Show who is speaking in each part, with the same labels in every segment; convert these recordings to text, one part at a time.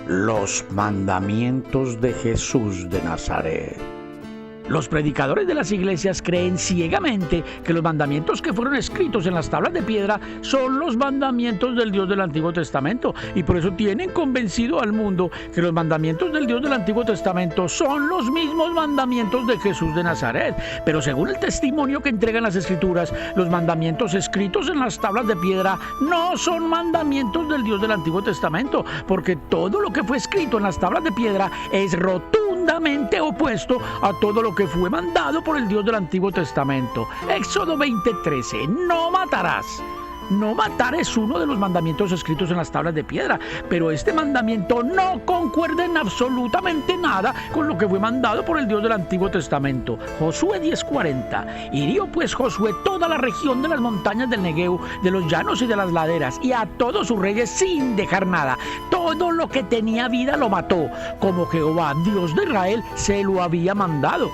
Speaker 1: Los mandamientos de Jesús de Nazaret. Los predicadores de las iglesias creen ciegamente que los mandamientos que fueron escritos en las tablas de piedra son los mandamientos del Dios del Antiguo Testamento, y por eso tienen convencido al mundo que los mandamientos del Dios del Antiguo Testamento son los mismos mandamientos de Jesús de Nazaret. Pero según el testimonio que entregan las Escrituras, los mandamientos escritos en las tablas de piedra no son mandamientos del Dios del Antiguo Testamento, porque todo lo que fue escrito en las tablas de piedra es rotundamente opuesto a todo lo que fue mandado por el Dios del Antiguo Testamento. Éxodo 20:13, no matarás. No matar es uno de los mandamientos escritos en las tablas de piedra, pero este mandamiento no concuerda en absolutamente nada con lo que fue mandado por el Dios del Antiguo Testamento. Josué 10:40. Hirió pues Josué toda la región de las montañas del Negueo, de los llanos y de las laderas, y a todos sus reyes sin dejar nada. Todo lo que tenía vida lo mató, como Jehová, Dios de Israel, se lo había mandado.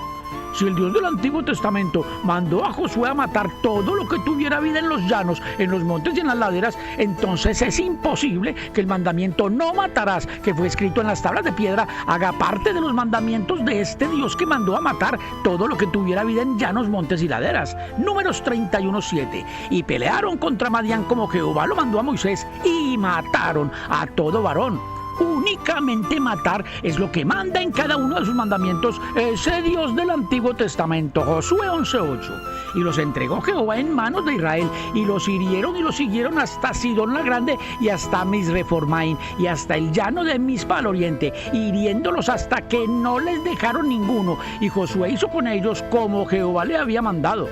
Speaker 1: Si el Dios del Antiguo Testamento mandó a Josué a matar todo lo que tuviera vida en los llanos, en los montes y en las laderas, entonces es imposible que el mandamiento no matarás, que fue escrito en las tablas de piedra, haga parte de los mandamientos de este Dios que mandó a matar todo lo que tuviera vida en llanos, montes y laderas. Números 31:7. Y pelearon contra Madián como Jehová lo mandó a Moisés, y mataron a todo varón. Únicamente matar es lo que manda en cada uno de sus mandamientos ese Dios del Antiguo Testamento. Josué 11:8. Y los entregó Jehová en manos de Israel, y los hirieron y los siguieron hasta Sidón la Grande y hasta Misreformaim y hasta el llano de Mizpa al oriente, hiriéndolos hasta que no les dejaron ninguno. Y Josué hizo con ellos como Jehová le había mandado.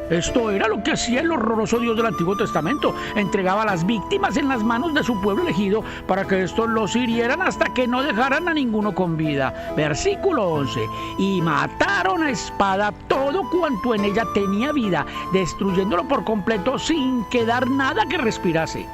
Speaker 1: Esto era lo que hacía el horroroso Dios del Antiguo Testamento. Entregaba a las víctimas en las manos de su pueblo elegido para que estos los hirieran hasta que no dejaran a ninguno con vida. Versículo 11. Y mataron a espada todo cuanto en ella tenía vida, destruyéndolo por completo sin quedar nada que respirase.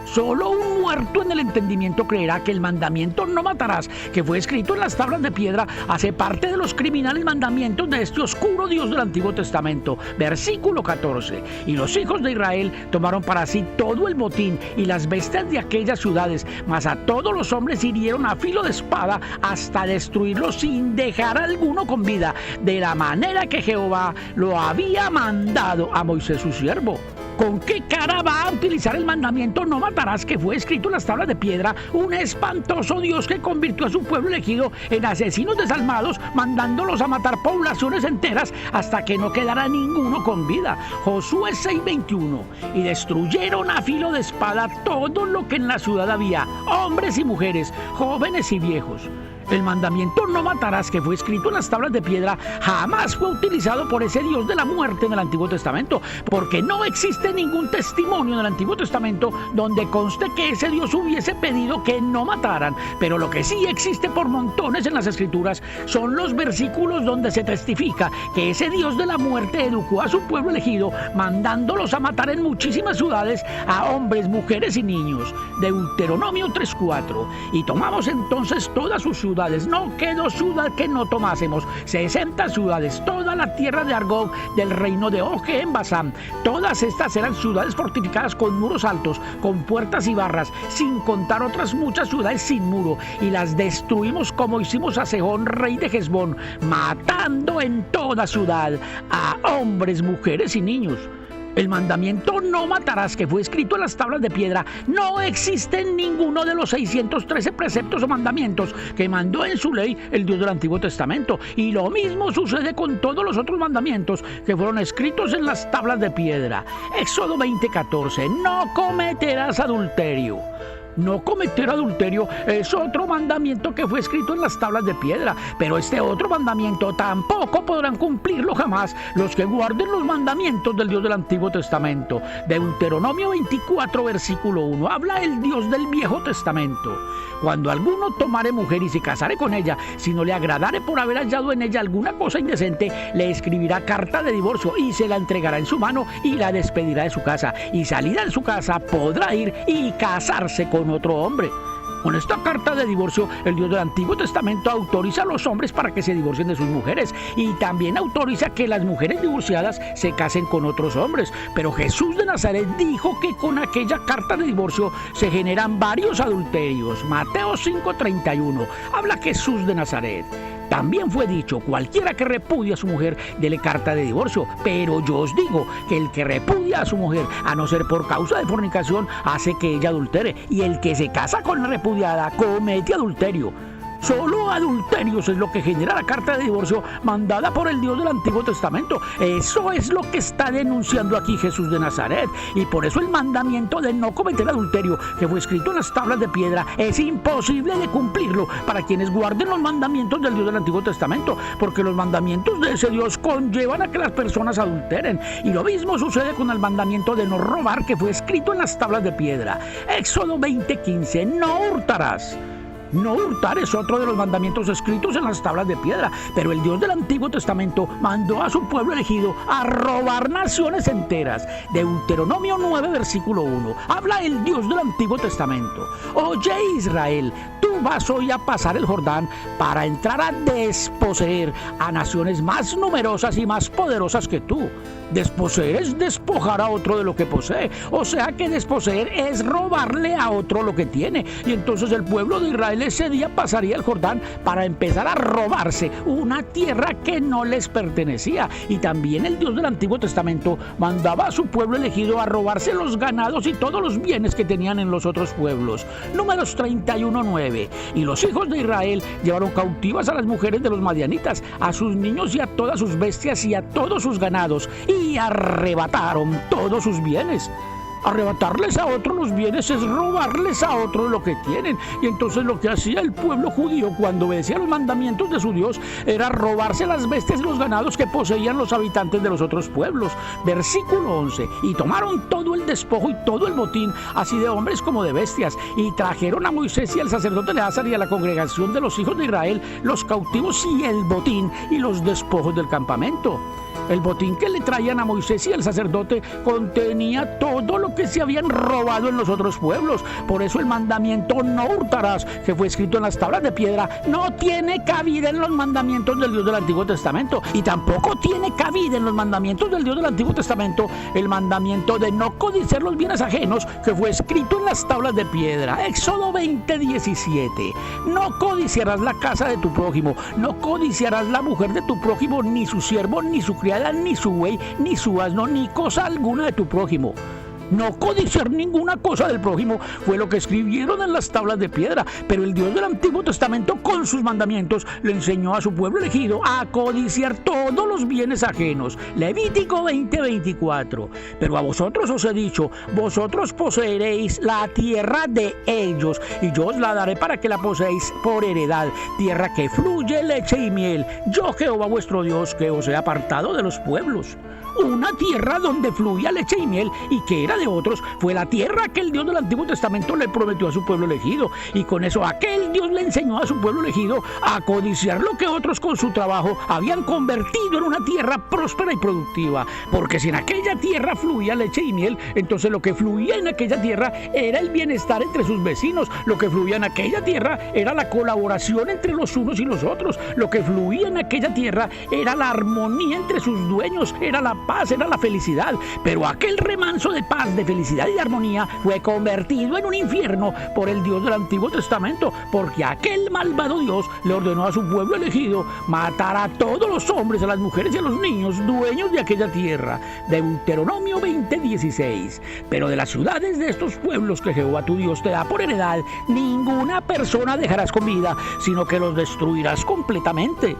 Speaker 1: Solo un muerto en el entendimiento creerá que el mandamiento no matarás, que fue escrito en las tablas de piedra, hace parte de los criminales mandamientos de este oscuro Dios del Antiguo Testamento. Versículo 14. Y los hijos de Israel tomaron para sí todo el botín y las bestias de aquellas ciudades, mas a todos los hombres hirieron a filo de espada hasta destruirlos sin dejar alguno con vida, de la manera que Jehová lo había mandado a Moisés su siervo. ¿Con qué cara va a utilizar el mandamiento no matarás, que fue escrito en las tablas de piedra, un espantoso Dios que convirtió a su pueblo elegido en asesinos desalmados, mandándolos a matar poblaciones enteras hasta que no quedara ninguno con vida? Josué 6:21. Y destruyeron a filo de espada todo lo que en la ciudad había, hombres y mujeres, jóvenes y viejos. El mandamiento no matarás, que fue escrito en las tablas de piedra, jamás fue utilizado por ese Dios de la muerte en el Antiguo Testamento, porque no existe ningún testimonio en el Antiguo Testamento donde conste que ese Dios hubiese pedido que no mataran. Pero lo que sí existe por montones en las Escrituras son los versículos donde se testifica que ese Dios de la muerte educó a su pueblo elegido, mandándolos a matar en muchísimas ciudades a hombres, mujeres y niños. Deuteronomio 3:4. Y tomamos entonces todas sus ciudades, no quedó ciudad que no tomásemos, 60 ciudades, toda la tierra de Argob, del reino de Oje en Basán. Todas estas eran ciudades fortificadas con muros altos, con puertas y barras, sin contar otras muchas ciudades sin muro, y las destruimos como hicimos a Sehón, rey de Hesbón, matando en toda ciudad a hombres, mujeres y niños. El mandamiento no matarás, que fue escrito en las tablas de piedra, no existe en ninguno de los 613 preceptos o mandamientos que mandó en su ley el Dios del Antiguo Testamento. Y lo mismo sucede con todos los otros mandamientos que fueron escritos en las tablas de piedra. Éxodo 20:14. No cometerás adulterio. No cometer adulterio es otro mandamiento que fue escrito en las tablas de piedra, pero este otro mandamiento tampoco podrán cumplirlo jamás los que guarden los mandamientos del Dios del Antiguo Testamento. Deuteronomio 24, versículo 1, habla el Dios del Viejo Testamento. Cuando alguno tomare mujer y se casare con ella, si no le agradare por haber hallado en ella alguna cosa indecente, le escribirá carta de divorcio y se la entregará en su mano y la despedirá de su casa, y salida de su casa podrá ir y casarse con otro hombre. Con esta carta de divorcio, el Dios del Antiguo Testamento autoriza a los hombres para que se divorcien de sus mujeres y también autoriza que las mujeres divorciadas se casen con otros hombres. Pero Jesús de Nazaret dijo que con aquella carta de divorcio se generan varios adulterios. Mateo 5:31 habla Jesús de Nazaret. También fue dicho, cualquiera que repudia a su mujer, dele carta de divorcio. Pero yo os digo que el que repudia a su mujer, a no ser por causa de fornicación, hace que ella adultere. Y el que se casa con la repudiada, comete adulterio. Solo adulterios es lo que genera la carta de divorcio mandada por el Dios del Antiguo Testamento. Eso es lo que está denunciando aquí Jesús de Nazaret. Y por eso el mandamiento de no cometer adulterio, que fue escrito en las tablas de piedra, es imposible de cumplirlo para quienes guarden los mandamientos del Dios del Antiguo Testamento, porque los mandamientos de ese Dios conllevan a que las personas adulteren. Y lo mismo sucede con el mandamiento de no robar, que fue escrito en las tablas de piedra. Éxodo 20:15, no hurtarás. No hurtar es otro de los mandamientos escritos en las tablas de piedra, pero el Dios del Antiguo Testamento mandó a su pueblo elegido a robar naciones enteras. Deuteronomio 9, versículo 1, habla el Dios del Antiguo Testamento. Oye Israel, tú vas hoy a pasar el Jordán para entrar a desposeer a naciones más numerosas y más poderosas que tú. Desposeer es despojar a otro de lo que posee, o sea que desposeer es robarle a otro lo que tiene. Y entonces el pueblo de Israel ese día pasaría el Jordán para empezar a robarse una tierra que no les pertenecía. Y también el Dios del Antiguo Testamento mandaba a su pueblo elegido a robarse los ganados y todos los bienes que tenían en los otros pueblos. Números 31:9. Y los hijos de Israel llevaron cautivas a las mujeres de los madianitas, a sus niños y a todas sus bestias y a todos sus ganados, y arrebataron todos sus bienes. Arrebatarles a otros los bienes es robarles a otros lo que tienen. Y entonces lo que hacía el pueblo judío cuando obedecía los mandamientos de su Dios era robarse las bestias y los ganados que poseían los habitantes de los otros pueblos. Versículo 11. Y tomaron todo el despojo y todo el botín, así de hombres como de bestias, y trajeron a Moisés y al sacerdote Eleazar y a la congregación de los hijos de Israel los cautivos y el botín y los despojos del campamento. El botín que le traían a Moisés y al sacerdote contenía todo lo que se habían robado en los otros pueblos. Por eso el mandamiento no hurtarás, que fue escrito en las tablas de piedra, no tiene cabida en los mandamientos del Dios del Antiguo Testamento. Y tampoco tiene cabida en los mandamientos del Dios del Antiguo Testamento el mandamiento de no codiciar los bienes ajenos, que fue escrito en las tablas de piedra. Éxodo 20:17. No codiciarás la casa de tu prójimo, no codiciarás la mujer de tu prójimo, ni su siervo, ni su criada, ni su buey, ni su asno, ni cosa alguna de tu prójimo. No codiciar ninguna cosa del prójimo fue lo que escribieron en las tablas de piedra, pero el Dios del Antiguo Testamento con sus mandamientos le enseñó a su pueblo elegido a codiciar todos los bienes ajenos. Levítico 20:24. Pero a vosotros os he dicho, vosotros poseeréis la tierra de ellos, y yo os la daré para que la poseéis por heredad, tierra que fluye leche y miel. Yo, Jehová vuestro Dios, que os he apartado de los pueblos. Una tierra donde fluía leche y miel y que era de otros, fue la tierra que el Dios del Antiguo Testamento le prometió a su pueblo elegido. Y con eso aquel Dios le enseñó a su pueblo elegido a codiciar lo que otros con su trabajo habían convertido en una tierra próspera y productiva. Porque si en aquella tierra fluía leche y miel, entonces lo que fluía en aquella tierra era el bienestar entre sus vecinos. Lo que fluía en aquella tierra era la colaboración entre los unos y los otros. Lo que fluía en aquella tierra era la armonía entre sus dueños, era la paz, era la felicidad. Pero aquel remanso de paz, de felicidad y de armonía fue convertido en un infierno por el Dios del Antiguo Testamento, porque aquel malvado Dios le ordenó a su pueblo elegido matar a todos los hombres, a las mujeres y a los niños dueños de aquella tierra. Deuteronomio 20:16. Pero de las ciudades de estos pueblos que Jehová tu Dios te da por heredad, ninguna persona dejarás con vida, sino que los destruirás completamente.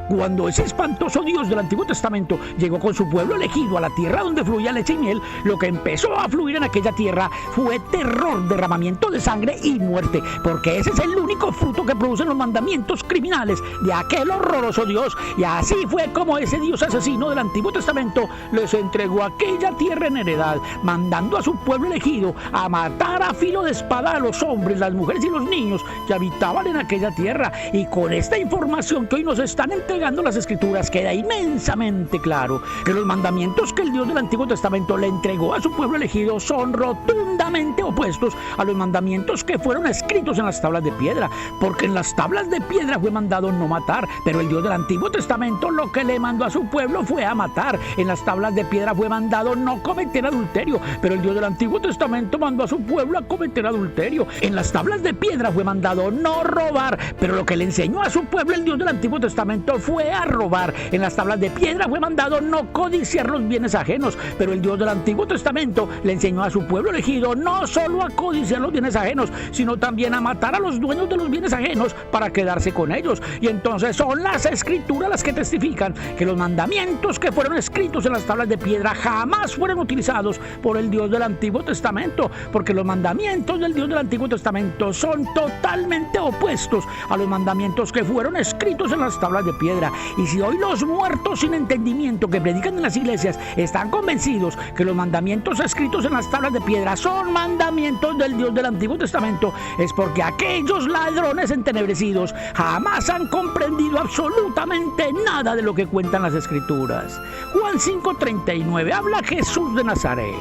Speaker 1: Cuando ese espantoso Dios del Antiguo Testamento llegó con su pueblo elegido a la tierra donde fluía leche y miel, lo que empezó a fluir en aquella tierra fue terror, derramamiento de sangre y muerte, porque ese es el único fruto que producen los mandamientos criminales de aquel horroroso Dios. Y así fue como ese Dios asesino del Antiguo Testamento les entregó aquella tierra en heredad, mandando a su pueblo elegido a matar a filo de espada a los hombres, las mujeres y los niños que habitaban en aquella tierra. Y con esta información que hoy nos están entregando navegando las Escrituras, queda inmensamente claro que los mandamientos que el Dios del Antiguo Testamento le entregó a su pueblo elegido son rotundamente opuestos a los mandamientos que fueron escritos en las tablas de piedra, porque en las tablas de piedra fue mandado no matar, pero el Dios del Antiguo Testamento lo que le mandó a su pueblo fue a matar. En las tablas de piedra fue mandado no cometer adulterio, pero el Dios del Antiguo Testamento mandó a su pueblo a cometer adulterio. En las tablas de piedra fue mandado no robar, pero lo que le enseñó a su pueblo el Dios del Antiguo Testamento fue a robar. En las tablas de piedra fue mandado no codiciar los bienes ajenos, pero el Dios del Antiguo Testamento le enseñó a su pueblo elegido no solo a codiciar los bienes ajenos, sino también a matar a los dueños de los bienes ajenos para quedarse con ellos. Y entonces son las Escrituras las que testifican que los mandamientos que fueron escritos en las tablas de piedra jamás fueron utilizados por el Dios del Antiguo Testamento, porque los mandamientos del Dios del Antiguo Testamento son totalmente opuestos a los mandamientos que fueron escritos en las tablas de piedra. Y si hoy los muertos sin entendimiento que predican en las iglesias están convencidos que los mandamientos escritos en las tablas de piedra son mandamientos del Dios del Antiguo Testamento, es porque aquellos ladrones entenebrecidos jamás han comprendido absolutamente nada de lo que cuentan las Escrituras. Juan 5:39 habla Jesús de Nazaret: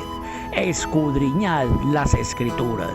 Speaker 1: escudriñad las Escrituras.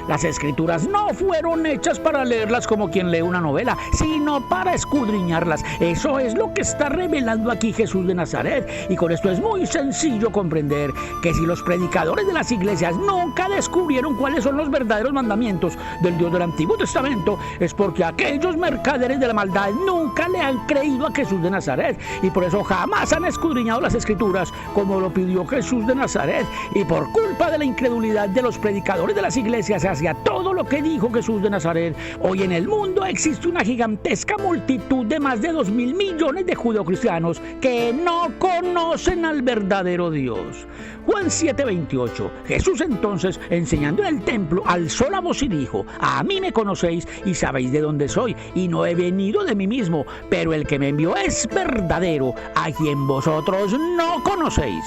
Speaker 1: Las Escrituras no fueron hechas para leerlas como quien lee una novela, sino para escudriñarlas. Eso es lo que está revelando aquí Jesús de Nazaret. Y con esto es muy sencillo comprender que si los predicadores de las iglesias nunca descubrieron cuáles son los verdaderos mandamientos del Dios del Antiguo Testamento, es porque aquellos mercaderes de la maldad nunca le han creído a Jesús de Nazaret. Y por eso jamás han escudriñado las Escrituras como lo pidió Jesús de Nazaret. Y por culpa de la incredulidad de los predicadores de las iglesias hacia todo lo que dijo Jesús de Nazaret, hoy en el mundo existe una gigantesca multitud de más de 2.000 millones de judeocristianos que no conocen al verdadero Dios. Juan 7:28. Jesús entonces, enseñando en el templo, alzó la voz y dijo: a mí me conocéis y sabéis de dónde soy, y no he venido de mí mismo, pero el que me envió es verdadero, a quien vosotros no conocéis.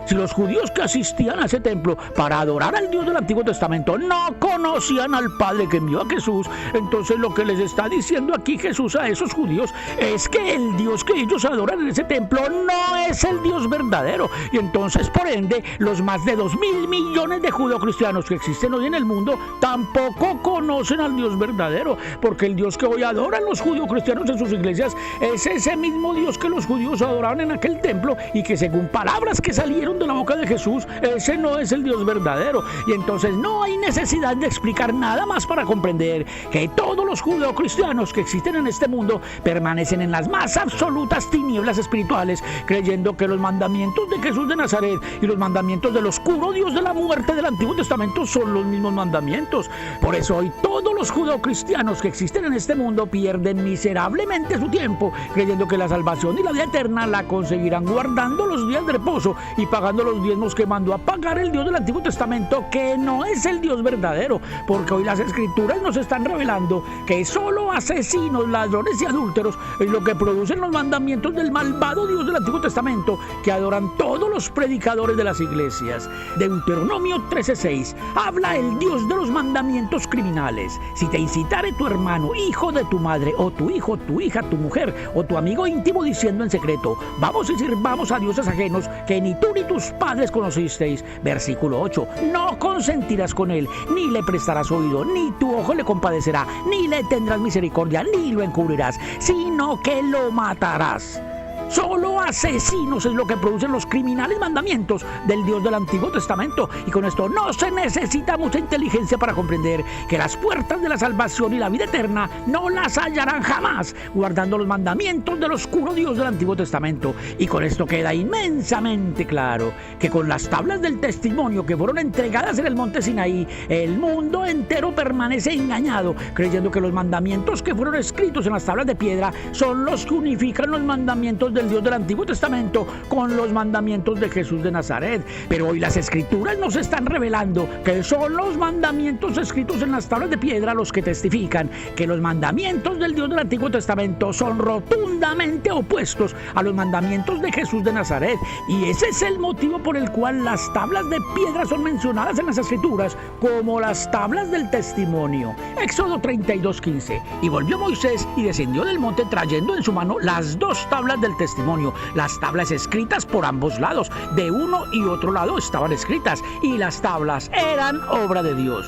Speaker 1: Si los judíos que asistían a ese templo para adorar al Dios del Antiguo Testamento no conocían al Padre que envió a Jesús, entonces lo que les está diciendo aquí Jesús a esos judíos es que el Dios que ellos adoran en ese templo no es el Dios verdadero. Y entonces, por ende, los más de 2.000 millones de judeocristianos que existen hoy en el mundo tampoco conocen al Dios verdadero, porque el Dios que hoy adoran los judeocristianos en sus iglesias es ese mismo Dios que los judíos adoraban en aquel templo, y que según palabras que salieron de la boca de Jesús, ese no es el Dios verdadero. Y entonces no hay necesidad de explicar nada más para comprender que todos los judeocristianos que existen en este mundo permanecen en las más absolutas tinieblas espirituales, creyendo que los mandamientos de Jesús de Nazaret y los mandamientos del oscuro Dios de la muerte del Antiguo Testamento son los mismos mandamientos. Por eso hoy todos los judeocristianos que existen en este mundo pierden miserablemente su tiempo creyendo que la salvación y la vida eterna la conseguirán guardando los días de reposo y pagando los diezmos que mandó a pagar el Dios del Antiguo Testamento, que no es el Dios verdadero, porque hoy las Escrituras nos están revelando que solo asesinos, ladrones y adúlteros es lo que producen los mandamientos del malvado Dios del Antiguo Testamento que adoran todos los predicadores de las iglesias. Deuteronomio 13:6 habla el Dios de los mandamientos criminales: si te incitare tu hermano, hijo de tu madre, o tu hijo, tu hija, tu mujer, o tu amigo íntimo, diciendo en secreto: vamos y sirvamos a dioses ajenos que ni tú ni tus padres conocisteis. Versículo 8. No consentirás con él, ni le prestarás oído, ni tu ojo le compadecerá, ni le tendrás misericordia, ni lo encubrirás, sino que lo matarás. Solo asesinos es lo que producen los criminales mandamientos del Dios del Antiguo Testamento. Y con esto no se necesita mucha inteligencia para comprender que las puertas de la salvación y la vida eterna no las hallarán jamás guardando los mandamientos del oscuro Dios del Antiguo Testamento. Y con esto queda inmensamente claro que con las tablas del testimonio que fueron entregadas en el monte Sinaí, el mundo entero permanece engañado, creyendo que los mandamientos que fueron escritos en las tablas de piedra son los que unifican los mandamientos del Dios del Antiguo Testamento con los mandamientos de Jesús de Nazaret. Pero hoy las Escrituras nos están revelando que son los mandamientos escritos en las tablas de piedra los que testifican que los mandamientos del Dios del Antiguo Testamento son rotundamente opuestos a los mandamientos de Jesús de Nazaret. Y ese es el motivo por el cual las tablas de piedra son mencionadas en las Escrituras como las tablas del testimonio. Éxodo 32:15. Y volvió Moisés y descendió del monte trayendo en su mano las dos tablas del testimonio, las tablas escritas por ambos lados, de uno y otro lado estaban escritas, y las tablas eran obra de Dios.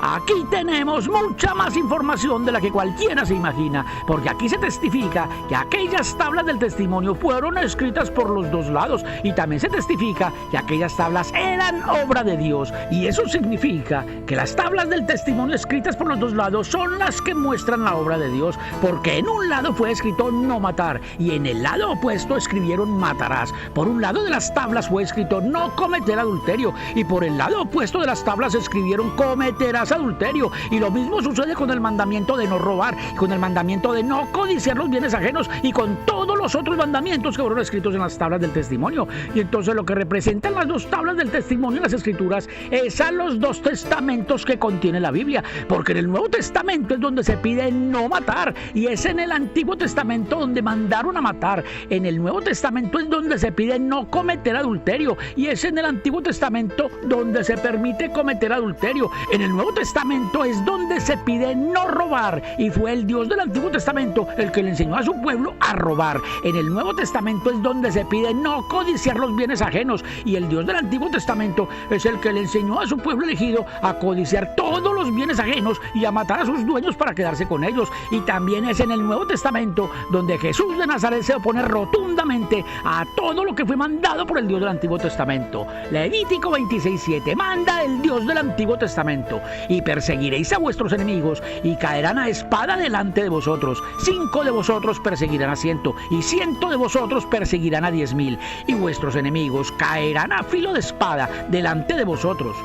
Speaker 1: Aquí tenemos mucha más información de la que cualquiera se imagina, porque aquí se testifica que aquellas tablas del testimonio fueron escritas por los dos lados, y también se testifica que aquellas tablas eran obra de Dios, y eso significa que las tablas del testimonio escritas por los dos lados son las que muestran la obra de Dios, porque en un lado fue escrito no matar, y en el lado opuesto escribieron matarás. Por un lado de las tablas fue escrito no cometer adulterio, y por el lado opuesto de las tablas escribieron cometerás adulterio. Y lo mismo sucede con el mandamiento de no robar, con el mandamiento de no codiciar los bienes ajenos, y con todos los otros mandamientos que fueron escritos en las tablas del testimonio. Y entonces lo que representan las dos tablas del testimonio en las Escrituras es a los dos testamentos que contiene la Biblia, porque en el Nuevo Testamento es donde se pide no matar, y es en el Antiguo Testamento donde mandaron a matar. En el Nuevo Testamento es donde se pide no cometer adulterio, y es en el Antiguo Testamento donde se permite cometer adulterio. En el Nuevo Testamento es donde se pide no robar, y fue el Dios del Antiguo Testamento el que le enseñó a su pueblo a robar. En el Nuevo Testamento es donde se pide no codiciar los bienes ajenos, y el Dios del Antiguo Testamento es el que le enseñó a su pueblo elegido a codiciar todos los bienes ajenos y a matar a sus dueños para quedarse con ellos. Y también es en el Nuevo Testamento donde Jesús de Nazaret se opone rotundamente a todo lo que fue mandado por el Dios del Antiguo Testamento. Levítico 26:7 manda el Dios del Antiguo Testamento: y perseguiréis a vuestros enemigos, y caerán a espada delante de vosotros. 5 de vosotros perseguirán a 100, y 100 de vosotros perseguirán a 10,000, y vuestros enemigos caerán a filo de espada delante de vosotros.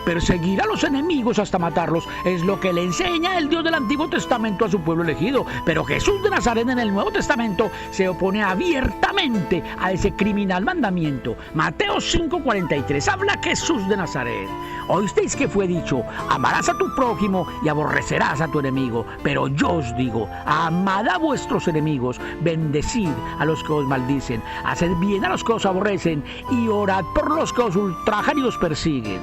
Speaker 1: Perseguir a los enemigos hasta matarlos es lo que le enseña el Dios del Antiguo Testamento a su pueblo elegido. Pero Jesús de Nazaret en el Nuevo Testamento se opone abiertamente a ese criminal mandamiento. Mateo 5:43 habla Jesús de Nazaret: oísteis que fue dicho, amarás a tu prójimo y aborrecerás a tu enemigo. Pero yo os digo, amad a vuestros enemigos, bendecid a los que os maldicen, haced bien a los que os aborrecen, y orad por los que os ultrajan y os persiguen.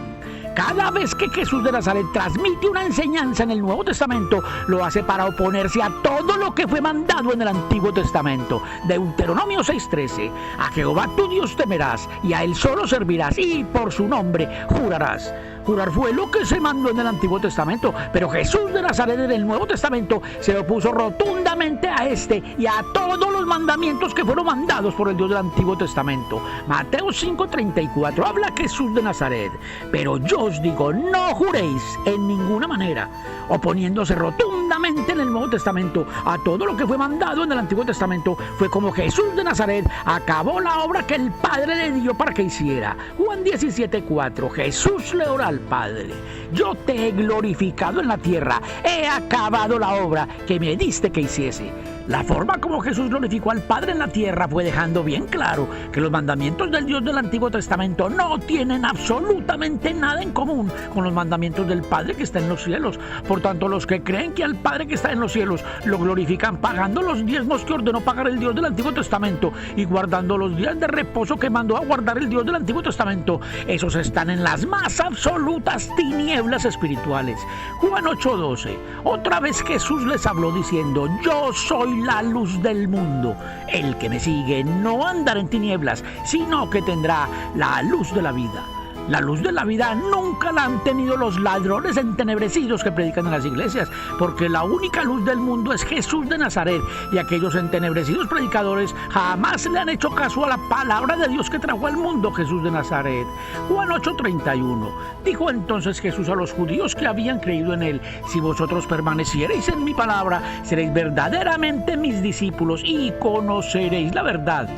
Speaker 1: Cada vez que Jesús de Nazaret transmite una enseñanza en el Nuevo Testamento, lo hace para oponerse a todo lo que fue mandado en el Antiguo Testamento. Deuteronomio 6:13: a Jehová tu Dios temerás, y a él solo servirás, y por su nombre jurarás. Jurar fue lo que se mandó en el Antiguo Testamento, pero Jesús de Nazaret en el Nuevo Testamento se opuso rotundamente a este y a todos los mandamientos que fueron mandados por el Dios del Antiguo Testamento. Mateo 5:34 habla Jesús de Nazaret: pero yo os digo, no juréis en ninguna manera, oponiéndose rotundamente en el Nuevo Testamento a todo lo que fue mandado en el Antiguo Testamento. Fue como Jesús de Nazaret acabó la obra que el Padre le dio para que hiciera. Juan 17:4 Jesús le ora al Padre: yo te he glorificado en la tierra, he acabado la obra que me diste que hiciese. La forma como Jesús glorificó al Padre en la tierra fue dejando bien claro que los mandamientos del Dios del Antiguo Testamento no tienen absolutamente nada en común con los mandamientos del Padre que está en los cielos. Por tanto, los que creen que al Padre que está en los cielos lo glorifican pagando los diezmos que ordenó pagar el Dios del Antiguo Testamento y guardando los días de reposo que mandó a guardar el Dios del Antiguo Testamento, esos están en las más absolutas tinieblas espirituales. Juan 8:12 otra vez Jesús les habló diciendo: yo soy la luz del mundo. El que me sigue no andará en tinieblas, sino que tendrá la luz de la vida. La luz de la vida nunca la han tenido los ladrones entenebrecidos que predican en las iglesias, porque la única luz del mundo es Jesús de Nazaret, y aquellos entenebrecidos predicadores jamás le han hecho caso a la palabra de Dios que trajo al mundo Jesús de Nazaret. Juan 8:31 dijo entonces Jesús a los judíos que habían creído en él: si vosotros permaneciereis en mi palabra, seréis verdaderamente mis discípulos y conoceréis la verdad.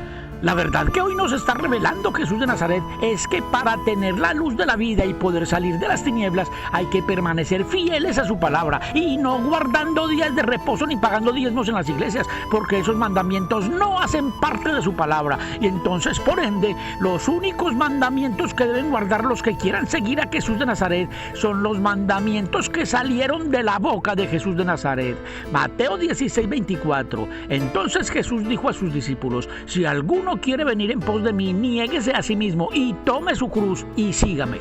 Speaker 1: La verdad que hoy nos está revelando Jesús de Nazaret es que para tener la luz de la vida y poder salir de las tinieblas hay que permanecer fieles a su palabra y no guardando días de reposo ni pagando diezmos en las iglesias, porque esos mandamientos no hacen parte de su palabra. Y entonces, por ende, los únicos mandamientos que deben guardar los que quieran seguir a Jesús de Nazaret son los mandamientos que salieron de la boca de Jesús de Nazaret. Mateo 16:24. Entonces Jesús dijo a sus discípulos: si alguno quiere venir en pos de mí, niéguese a sí mismo y tome su cruz y sígame.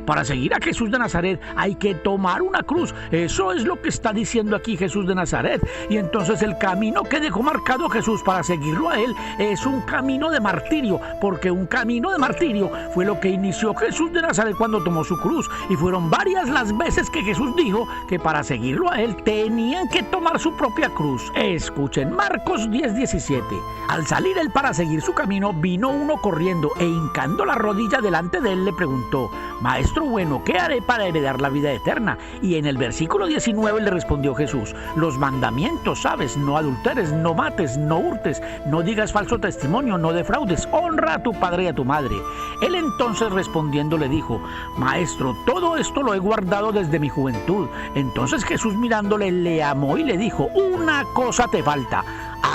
Speaker 1: Para seguir a Jesús de Nazaret hay que tomar una cruz. Eso es lo que está diciendo aquí Jesús de Nazaret. Y entonces el camino que dejó marcado Jesús para seguirlo a él es un camino de martirio, porque un camino de martirio fue lo que inició Jesús de Nazaret cuando tomó su cruz. Y fueron varias las veces que Jesús dijo que para seguirlo a él tenían que tomar su propia cruz. Escuchen, Marcos 10:17. Al salir él para seguir su camino, vino uno corriendo e hincando la rodilla delante de él le preguntó: Maestro bueno, ¿qué haré para heredar la vida eterna? Y en el versículo 19 le respondió Jesús: los mandamientos, sabes, no adulteres, no mates, no hurtes, no digas falso testimonio, no defraudes, honra a tu padre y a tu madre. Él entonces respondiendo le dijo: Maestro, todo esto lo he guardado desde mi juventud. Entonces Jesús mirándole le amó y le dijo: una cosa te falta.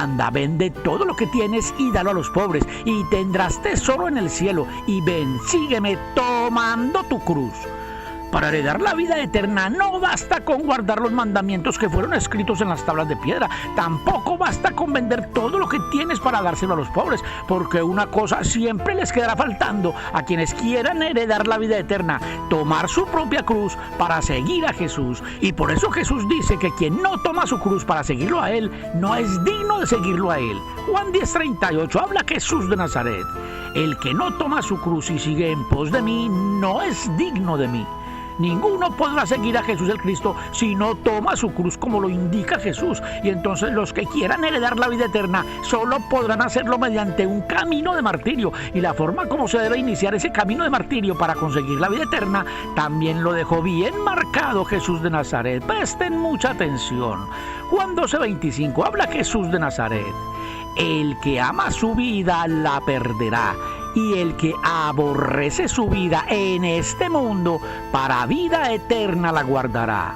Speaker 1: Anda, vende todo lo que tienes y dalo a los pobres, y tendrás tesoro en el cielo, y ven, sígueme tomando tu cruz. Para heredar la vida eterna no basta con guardar los mandamientos que fueron escritos en las tablas de piedra. Tampoco basta con vender todo lo que tienes para dárselo a los pobres, porque una cosa siempre les quedará faltando a quienes quieran heredar la vida eterna: tomar su propia cruz para seguir a Jesús. Y por eso Jesús dice que quien no toma su cruz para seguirlo a él no es digno de seguirlo a él. Juan 10:38 habla Jesús de Nazaret: el que no toma su cruz y sigue en pos de mí no es digno de mí. Ninguno podrá seguir a Jesús el Cristo si no toma su cruz como lo indica Jesús. Y entonces los que quieran heredar la vida eterna solo podrán hacerlo mediante un camino de martirio. Y la forma como se debe iniciar ese camino de martirio para conseguir la vida eterna también lo dejó bien marcado Jesús de Nazaret. Presten mucha atención. Juan 12:25 habla Jesús de Nazaret: el que ama su vida la perderá, y el que aborrece su vida en este mundo, para vida eterna la guardará.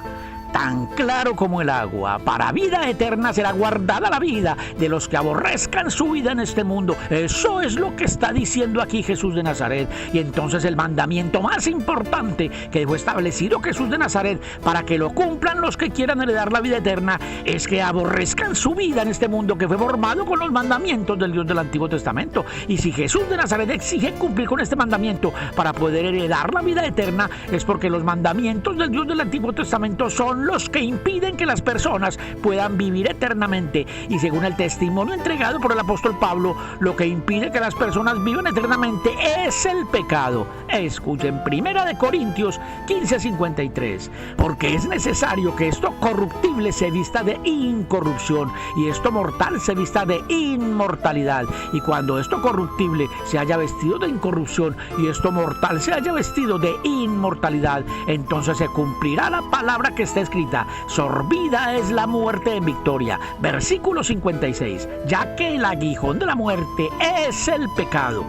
Speaker 1: Tan claro como el agua, para vida eterna será guardada la vida de los que aborrezcan su vida en este mundo. Eso es lo que está diciendo aquí Jesús de Nazaret. Y entonces el mandamiento más importante que dejó establecido Jesús de Nazaret para que lo cumplan los que quieran heredar la vida eterna es que aborrezcan su vida en este mundo, que fue formado con los mandamientos del Dios del Antiguo Testamento. Y si Jesús de Nazaret exige cumplir con este mandamiento para poder heredar la vida eterna, es porque los mandamientos del Dios del Antiguo Testamento son los que impiden que las personas puedan vivir eternamente. Y según el testimonio entregado por el apóstol Pablo, lo que impide que las personas vivan eternamente es el pecado. Escuchen 1 Corintios 15:53. Porque es necesario que esto corruptible se vista de incorrupción y esto mortal se vista de inmortalidad. Y cuando esto corruptible se haya vestido de incorrupción y esto mortal se haya vestido de inmortalidad, entonces se cumplirá la palabra que está escrita: sorbida es la muerte en victoria. Versículo 56. Ya que el aguijón de la muerte es el pecado.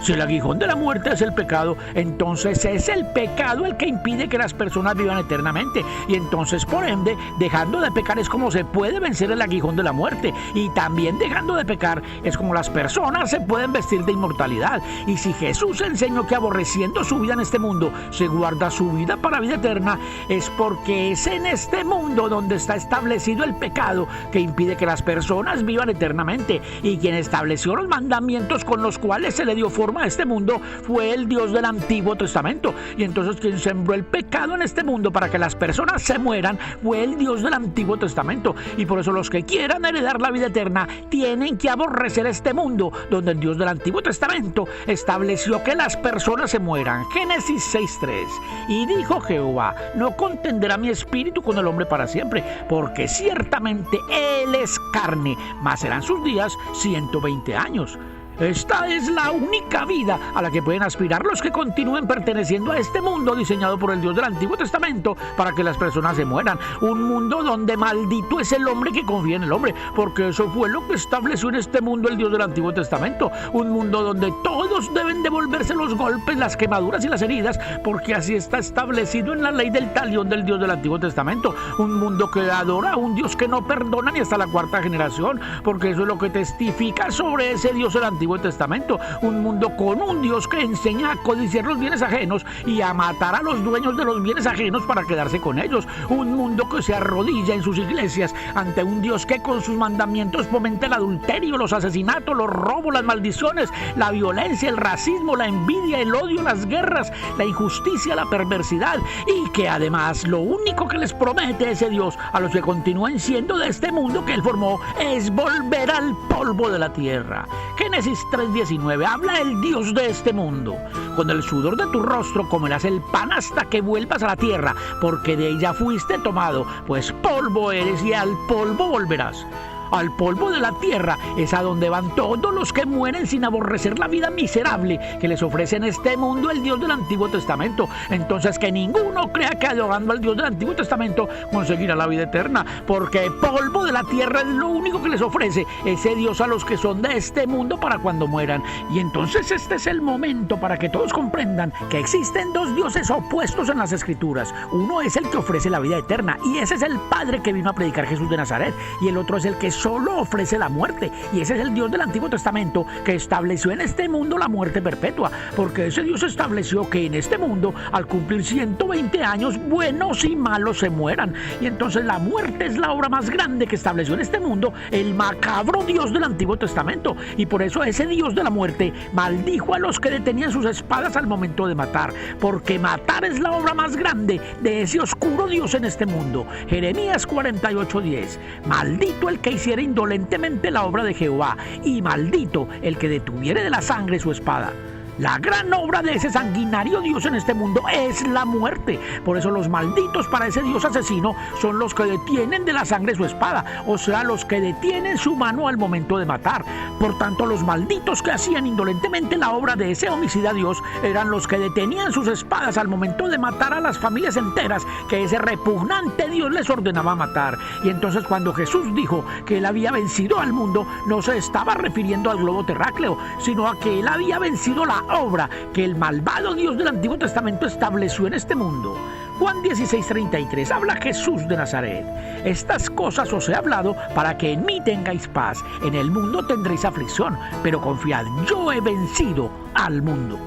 Speaker 1: Si el aguijón de la muerte es el pecado, entonces es el pecado el que impide que las personas vivan eternamente. Y entonces, por ende, dejando de pecar es como se puede vencer el aguijón de la muerte. Y también dejando de pecar es como las personas se pueden vestir de inmortalidad. Y si Jesús enseñó que aborreciendo su vida en este mundo se guarda su vida para vida eterna, es porque es en este mundo donde está establecido el pecado que impide que las personas vivan eternamente. Y quien estableció los mandamientos con los cuales se le dio forma a este mundo fue el Dios del Antiguo Testamento. Y entonces quien sembró el pecado en este mundo para que las personas se mueran fue el Dios del Antiguo Testamento. Y por eso los que quieran heredar la vida eterna tienen que aborrecer este mundo donde el Dios del Antiguo Testamento estableció que las personas se mueran. Génesis 6:3. Y dijo Jehová: no contenderá mi espíritu con el hombre para siempre, porque ciertamente él es carne, mas serán sus días 120 años. Esta es la única vida a la que pueden aspirar los que continúen perteneciendo a este mundo diseñado por el Dios del Antiguo Testamento para que las personas se mueran. Un mundo donde maldito es el hombre que confía en el hombre, porque eso fue lo que estableció en este mundo el Dios del Antiguo Testamento. Un mundo donde todos deben devolverse los golpes, las quemaduras y las heridas, porque así está establecido en la ley del talión del Dios del Antiguo Testamento. Un mundo que adora a un Dios que no perdona ni hasta la cuarta generación, porque eso es lo que testifica sobre ese Dios del Antiguo Testamento. Un mundo con un Dios que enseña a codiciar los bienes ajenos y a matar a los dueños de los bienes ajenos para quedarse con ellos. Un mundo que se arrodilla en sus iglesias ante un Dios que con sus mandamientos fomenta el adulterio, los asesinatos, los robos, las maldiciones, la violencia, el racismo, la envidia, el odio, las guerras, la injusticia, la perversidad, y que además lo único que les promete ese Dios a los que continúen siendo de este mundo que él formó es volver al polvo de la tierra. Génesis 3:19 habla el Dios de este mundo. Con el sudor de tu rostro comerás el pan hasta que vuelvas a la tierra, porque de ella fuiste tomado, pues polvo eres y al polvo volverás. Al polvo de la tierra es a donde van todos los que mueren sin aborrecer la vida miserable que les ofrece en este mundo el Dios del Antiguo Testamento. Entonces que ninguno crea que adorando al Dios del Antiguo Testamento conseguirá la vida eterna, porque polvo de la tierra es lo único que les ofrece ese Dios a los que son de este mundo para cuando mueran. Y entonces este es el momento para que todos comprendan que existen dos dioses opuestos en las Escrituras. Uno es el que ofrece la vida eterna, y ese es el Padre que vino a predicar Jesús de Nazaret, y el otro es el que solo ofrece la muerte, y ese es el Dios del Antiguo Testamento que estableció en este mundo la muerte perpetua, porque ese Dios estableció que en este mundo al cumplir 120 años buenos y malos se mueran, y entonces la muerte es la obra más grande que estableció en este mundo el macabro Dios del Antiguo Testamento, y por eso ese Dios de la muerte maldijo a los que detenían sus espadas al momento de matar, porque matar es la obra más grande de ese oscuro Dios en este mundo. Jeremías 48:10: maldito el que hiciera indolentemente la obra de Jehová, y maldito el que detuviere de la sangre su espada. La gran obra de ese sanguinario Dios en este mundo es la muerte. Por eso los malditos para ese Dios asesino son los que detienen de la sangre su espada, o sea, los que detienen su mano al momento de matar. Por tanto, los malditos que hacían indolentemente la obra de ese homicida Dios eran los que detenían sus espadas al momento de matar a las familias enteras que ese repugnante Dios les ordenaba matar. Y entonces cuando Jesús dijo que él había vencido al mundo, no se estaba refiriendo al globo terráqueo, sino a que él había vencido la obra que el malvado Dios del Antiguo Testamento estableció en este mundo. Juan 16:33 habla Jesús de Nazaret: estas cosas os he hablado para que en mí tengáis paz. En el mundo tendréis aflicción, pero confiad, yo he vencido al mundo.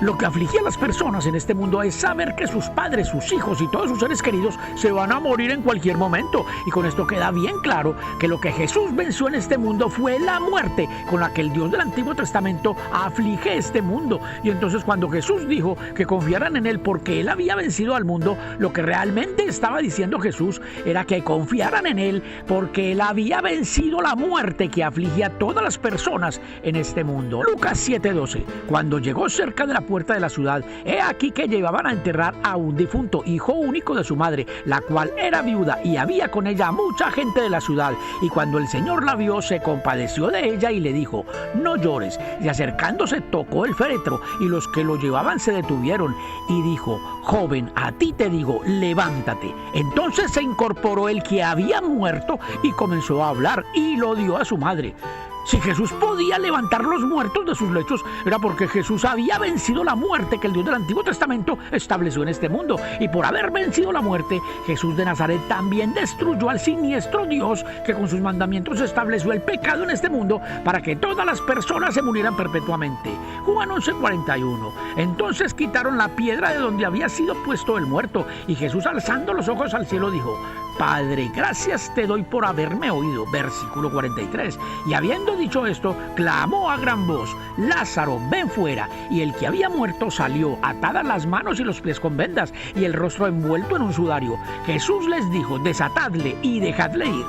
Speaker 1: Lo que aflige a las personas en este mundo es saber que sus padres, sus hijos y todos sus seres queridos se van a morir en cualquier momento. Y con esto queda bien claro que lo que Jesús venció en este mundo fue la muerte con la que el Dios del Antiguo Testamento aflige este mundo. Y entonces cuando Jesús dijo que confiaran en él porque él había vencido al mundo, lo que realmente estaba diciendo Jesús era que confiaran en él porque él había vencido la muerte que aflige a todas las personas en este mundo. Lucas 7:12: cuando llegó cerca de la puerta de la ciudad, he aquí que llevaban a enterrar a un difunto, hijo único de su madre, la cual era viuda, y había con ella mucha gente de la ciudad. Y cuando el Señor la vio, se compadeció de ella y le dijo: no llores. Y acercándose tocó el féretro, y los que lo llevaban se detuvieron. Y dijo: joven, a ti te digo, levántate. Entonces se incorporó el que había muerto y comenzó a hablar, y lo dio a su madre. Si Jesús podía levantar los muertos de sus lechos, era porque Jesús había vencido la muerte que el Dios del Antiguo Testamento estableció en este mundo. Y por haber vencido la muerte, Jesús de Nazaret también destruyó al siniestro Dios que con sus mandamientos estableció el pecado en este mundo para que todas las personas se murieran perpetuamente. Juan 11:41: entonces quitaron la piedra de donde había sido puesto el muerto, y Jesús, alzando los ojos al cielo, dijo: Padre, gracias te doy por haberme oído. Versículo 43. Y habiendo dicho esto, clamó a gran voz: Lázaro, ven fuera. Y el que había muerto salió, atadas las manos y los pies con vendas, y el rostro envuelto en un sudario. Jesús les dijo: desatadle y dejadle ir.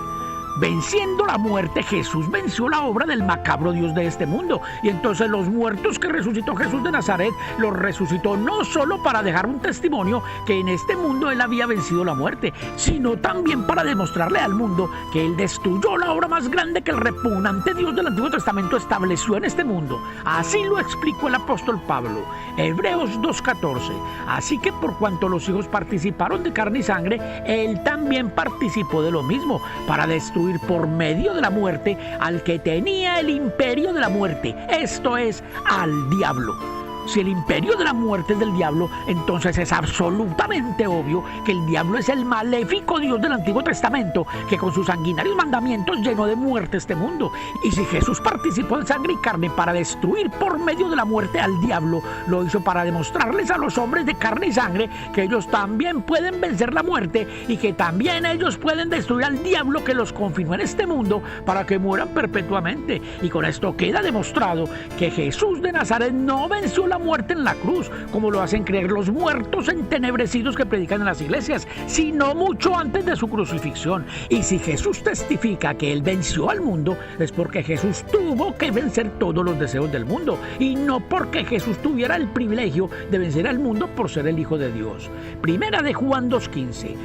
Speaker 1: Venciendo la muerte, Jesús venció la obra del macabro Dios de este mundo. Y entonces los muertos que resucitó Jesús de Nazaret, los resucitó no solo para dejar un testimonio que en este mundo Él había vencido la muerte, sino también para demostrarle al mundo que Él destruyó la obra más grande que el repugnante Dios del Antiguo Testamento estableció en este mundo. Así lo explicó el apóstol Pablo. Hebreos 2:14. Así que por cuanto los hijos participaron de carne y sangre, Él también participó de lo mismo, para destruir por medio de la muerte al que tenía el imperio de la muerte, esto es, al diablo. Si el imperio de la muerte es del diablo, entonces es absolutamente obvio que el diablo es el maléfico Dios del Antiguo Testamento, que con sus sanguinarios mandamientos llenó de muerte este mundo. Y si Jesús participó en sangre y carne para destruir por medio de la muerte al diablo, lo hizo para demostrarles a los hombres de carne y sangre que ellos también pueden vencer la muerte y que también ellos pueden destruir al diablo que los confinó en este mundo para que mueran perpetuamente. Y con esto queda demostrado que Jesús de Nazaret no venció la muerte en la cruz, como lo hacen creer los muertos entenebrecidos que predican en las iglesias, sino mucho antes de su crucifixión. Y si Jesús testifica que Él venció al mundo, es porque Jesús tuvo que vencer todos los deseos del mundo, y no porque Jesús tuviera el privilegio de vencer al mundo por ser el Hijo de Dios. Primera de Juan 2:15.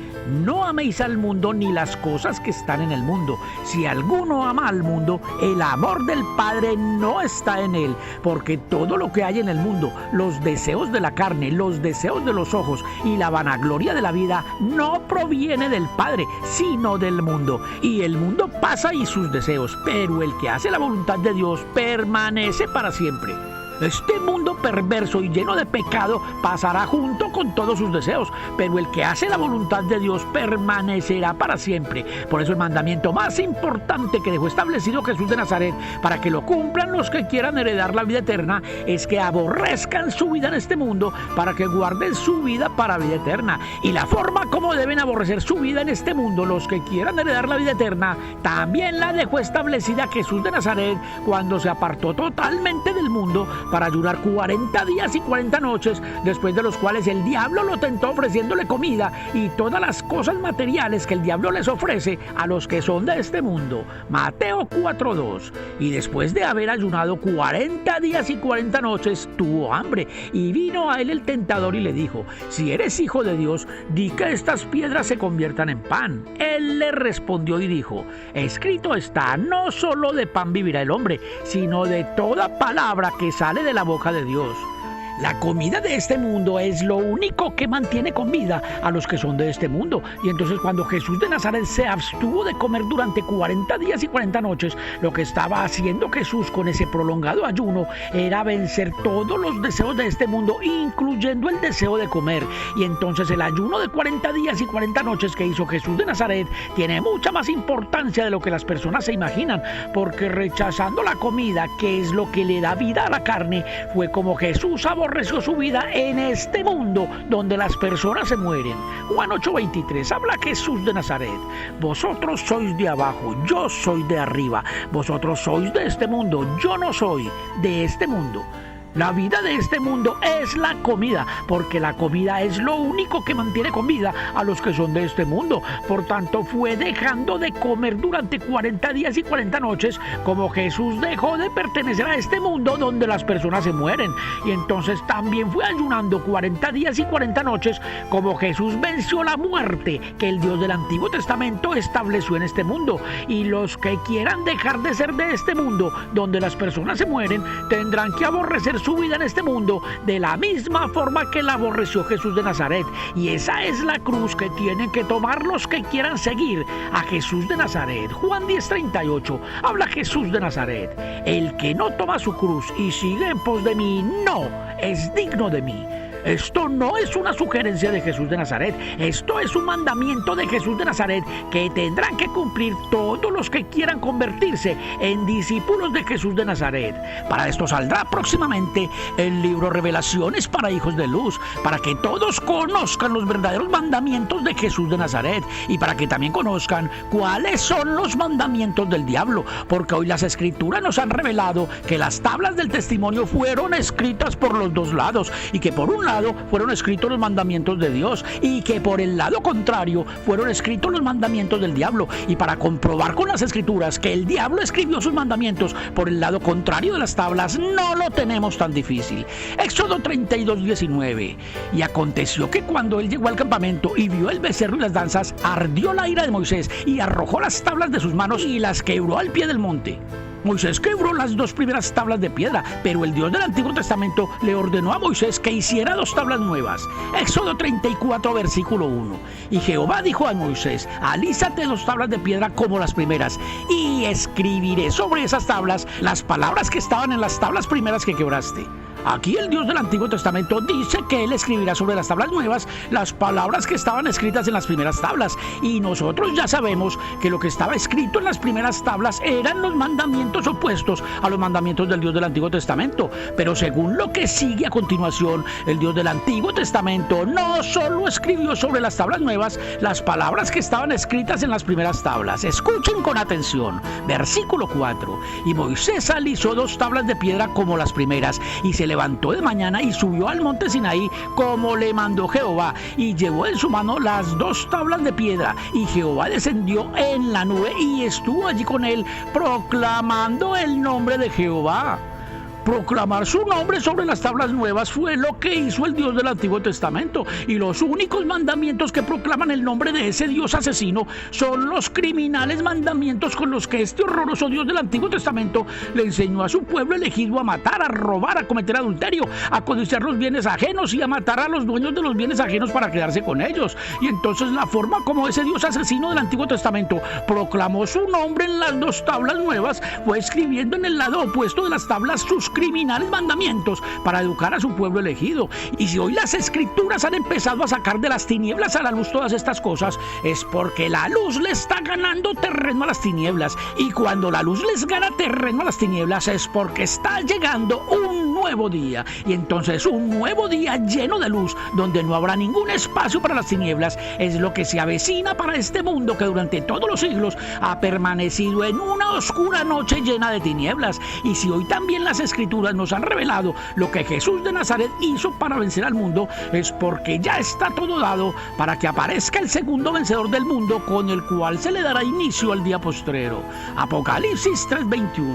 Speaker 1: No améis al mundo ni las cosas que están en el mundo. Si alguno ama al mundo, el amor del Padre no está en él, porque todo lo que hay en el mundo, los deseos de la carne, los deseos de los ojos y la vanagloria de la vida, no proviene del Padre, sino del mundo. Y el mundo pasa y sus deseos, pero el que hace la voluntad de Dios permanece para siempre. Este mundo perverso y lleno de pecado pasará junto con todos sus deseos, pero el que hace la voluntad de Dios permanecerá para siempre. Por eso el mandamiento más importante que dejó establecido Jesús de Nazaret para que lo cumplan los que quieran heredar la vida eterna es que aborrezcan su vida en este mundo para que guarden su vida para vida eterna. Y la forma como deben aborrecer su vida en este mundo los que quieran heredar la vida eterna también la dejó establecida Jesús de Nazaret cuando se apartó totalmente del mundo para ayunar 40 días y 40 noches, después de los cuales el diablo lo tentó ofreciéndole comida y todas las cosas materiales que el diablo les ofrece a los que son de este mundo. Mateo 4:2. Y después de haber ayunado 40 días y 40 noches, tuvo hambre, y vino a él el tentador y le dijo: si eres hijo de Dios, di que estas piedras se conviertan en pan. Él le respondió y dijo: escrito está, no solo de pan vivirá el hombre, sino de toda palabra que sale de la boca de Dios. La comida de este mundo es lo único que mantiene con vida a los que son de este mundo. Y entonces cuando Jesús de Nazaret se abstuvo de comer durante 40 días y 40 noches, lo que estaba haciendo Jesús con ese prolongado ayuno era vencer todos los deseos de este mundo, incluyendo el deseo de comer. Y entonces el ayuno de 40 días y 40 noches que hizo Jesús de Nazaret tiene mucha más importancia de lo que las personas se imaginan, porque rechazando la comida, que es lo que le da vida a la carne, fue como Jesús aborreció su vida en este mundo donde las personas se mueren. Juan 8:23, habla Jesús de Nazaret: vosotros sois de abajo, yo soy de arriba. Vosotros sois de este mundo, yo no soy de este mundo. La vida de este mundo es la comida, porque la comida es lo único que mantiene con vida a los que son de este mundo. Por tanto, fue dejando de comer durante 40 días y 40 noches como Jesús dejó de pertenecer a este mundo donde las personas se mueren. Y entonces también fue ayunando 40 días y 40 noches como Jesús venció la muerte que el Dios del Antiguo Testamento estableció en este mundo. Y los que quieran dejar de ser de este mundo donde las personas se mueren, tendrán que aborrecer su vida en este mundo de la misma forma que la aborreció Jesús de Nazaret. Y esa es la cruz que tienen que tomar los que quieran seguir a Jesús de Nazaret. Juan 10:38, habla Jesús de Nazaret: el que no toma su cruz y sigue en pos de mí no es digno de mí. Esto no es una sugerencia de Jesús de Nazaret, esto es un mandamiento de Jesús de Nazaret que tendrán que cumplir todos los que quieran convertirse en discípulos de Jesús de Nazaret. Para esto saldrá próximamente el libro Revelaciones para hijos de luz, para que todos conozcan los verdaderos mandamientos de Jesús de Nazaret y para que también conozcan cuáles son los mandamientos del diablo, porque hoy las escrituras nos han revelado que las tablas del testimonio fueron escritas por los dos lados y que por un lado lado fueron escritos los mandamientos de Dios y que por el lado contrario fueron escritos los mandamientos del diablo. Y para comprobar con las escrituras que el diablo escribió sus mandamientos por el lado contrario de las tablas, no lo tenemos tan difícil. Éxodo 32:19. Y aconteció que cuando él llegó al campamento y vio el becerro y las danzas, ardió la ira de Moisés y arrojó las tablas de sus manos y las quebró al pie del monte. Moisés quebró las 2 primeras tablas de piedra, pero el Dios del Antiguo Testamento le ordenó a Moisés que hiciera 2 tablas nuevas. Éxodo 34, versículo 1. Y Jehová dijo a Moisés: alízate 2 tablas de piedra como las primeras, y escribiré sobre esas tablas las palabras que estaban en las tablas primeras que quebraste. Aquí el Dios del Antiguo Testamento dice que Él escribirá sobre las tablas nuevas las palabras que estaban escritas en las primeras tablas. Y nosotros ya sabemos que lo que estaba escrito en las primeras tablas eran los mandamientos opuestos a los mandamientos del Dios del Antiguo Testamento. Pero según lo que sigue a continuación, el Dios del Antiguo Testamento no solo escribió sobre las tablas nuevas las palabras que estaban escritas en las primeras tablas. Escuchen con atención. Versículo 4. Y Moisés alisó 2 tablas de piedra como las primeras, y se levantó de mañana y subió al monte Sinaí como le mandó Jehová, y llevó en su mano las 2 tablas de piedra, y Jehová descendió en la nube y estuvo allí con él, proclamando el nombre de Jehová. Proclamar su nombre sobre las tablas nuevas fue lo que hizo el Dios del Antiguo Testamento, y los únicos mandamientos que proclaman el nombre de ese Dios asesino son los criminales mandamientos con los que este horroroso Dios del Antiguo Testamento le enseñó a su pueblo elegido a matar, a robar, a cometer adulterio, a codiciar los bienes ajenos y a matar a los dueños de los bienes ajenos para quedarse con ellos. Y entonces la forma como ese Dios asesino del Antiguo Testamento proclamó su nombre en las 2 tablas nuevas fue escribiendo en el lado opuesto de las tablas sus criminales mandamientos para educar a su pueblo elegido. Y si hoy las escrituras han empezado a sacar de las tinieblas a la luz todas estas cosas, es porque la luz le está ganando terreno a las tinieblas. Y cuando la luz les gana terreno a las tinieblas es porque está llegando un nuevo día. Y entonces un nuevo día lleno de luz, donde no habrá ningún espacio para las tinieblas, es lo que se avecina para este mundo que durante todos los siglos ha permanecido en una oscura noche llena de tinieblas. Y si hoy también las escrituras nos han revelado lo que Jesús de Nazaret hizo para vencer al mundo, es porque ya está todo dado para que aparezca el segundo vencedor del mundo, con el cual se le dará inicio al día postrero. Apocalipsis 3:21.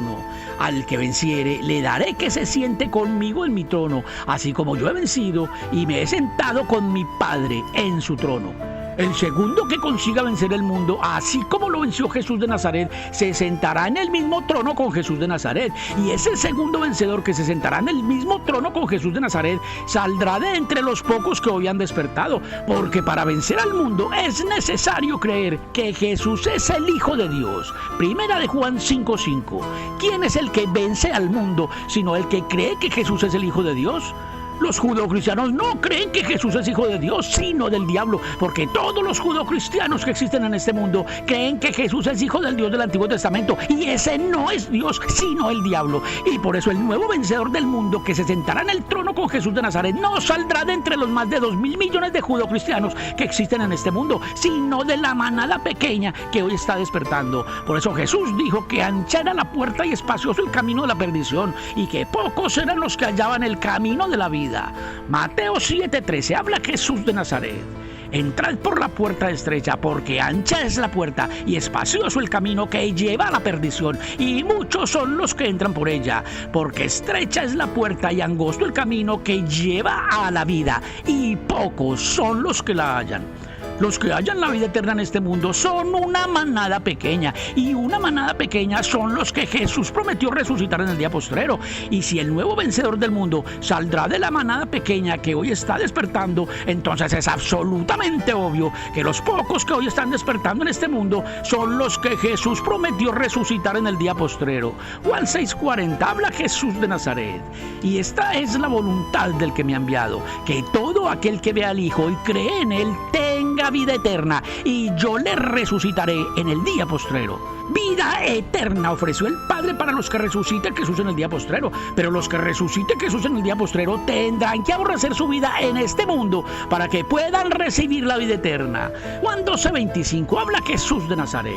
Speaker 1: Al que venciere le daré que se siente conmigo en mi trono, así como yo he vencido y me he sentado con mi Padre en su trono. El segundo que consiga vencer el mundo, así como lo venció Jesús de Nazaret, se sentará en el mismo trono con Jesús de Nazaret. Y ese segundo vencedor que se sentará en el mismo trono con Jesús de Nazaret saldrá de entre los pocos que hoy han despertado. Porque para vencer al mundo es necesario creer que Jesús es el Hijo de Dios. Primera de Juan 5:5. ¿Quién es el que vence al mundo sino el que cree que Jesús es el Hijo de Dios? Los judeocristianos no creen que Jesús es hijo de Dios, sino del diablo, porque todos los judeocristianos que existen en este mundo creen que Jesús es hijo del Dios del Antiguo Testamento, y ese no es Dios, sino el diablo. Y por eso el nuevo vencedor del mundo, que se sentará en el trono con Jesús de Nazaret, no saldrá de entre los más de 2.000 millones de judeocristianos que existen en este mundo, sino de la manada pequeña que hoy está despertando. Por eso Jesús dijo que ancha era la puerta y espacioso el camino de la perdición, y que pocos eran los que hallaban el camino de la vida. Mateo 7:13 habla Jesús de Nazaret: entrad por la puerta estrecha, porque ancha es la puerta y espacioso el camino que lleva a la perdición, y muchos son los que entran por ella. Porque estrecha es la puerta y angosto el camino que lleva a la vida, y pocos son los que la hallan. Los que hallan la vida eterna en este mundo son una manada pequeña, y una manada pequeña son los que Jesús prometió resucitar en el día postrero. Y si el nuevo vencedor del mundo saldrá de la manada pequeña que hoy está despertando, entonces es absolutamente obvio que los pocos que hoy están despertando en este mundo son los que Jesús prometió resucitar en el día postrero. Juan 6:40 habla Jesús de Nazaret: y esta es la voluntad del que me ha enviado, que todo aquel que vea al Hijo y cree en él tenga vida eterna, y yo le resucitaré en el día postrero. Vida eterna ofreció el Padre para los que resucite Jesús en el día postrero, pero los que resucite Jesús en el día postrero tendrán que aborrecer su vida en este mundo para que puedan recibir la vida eterna. Juan 12:25 habla Jesús de Nazaret: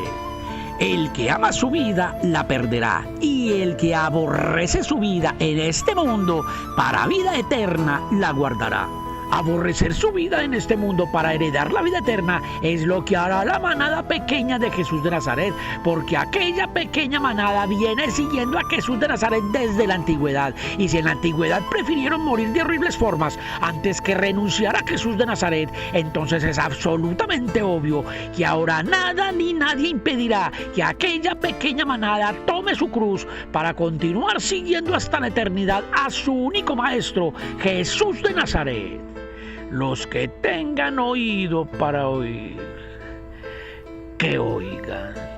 Speaker 1: el que ama su vida la perderá, y el que aborrece su vida en este mundo para vida eterna la guardará. Aborrecer su vida en este mundo para heredar la vida eterna es lo que hará la manada pequeña de Jesús de Nazaret, porque aquella pequeña manada viene siguiendo a Jesús de Nazaret desde la antigüedad. Y si en la antigüedad prefirieron morir de horribles formas antes que renunciar a Jesús de Nazaret, entonces es absolutamente obvio que ahora nada ni nadie impedirá que aquella pequeña manada tome su cruz para continuar siguiendo hasta la eternidad a su único maestro, Jesús de Nazaret. Los que tengan oído para oír, que oigan.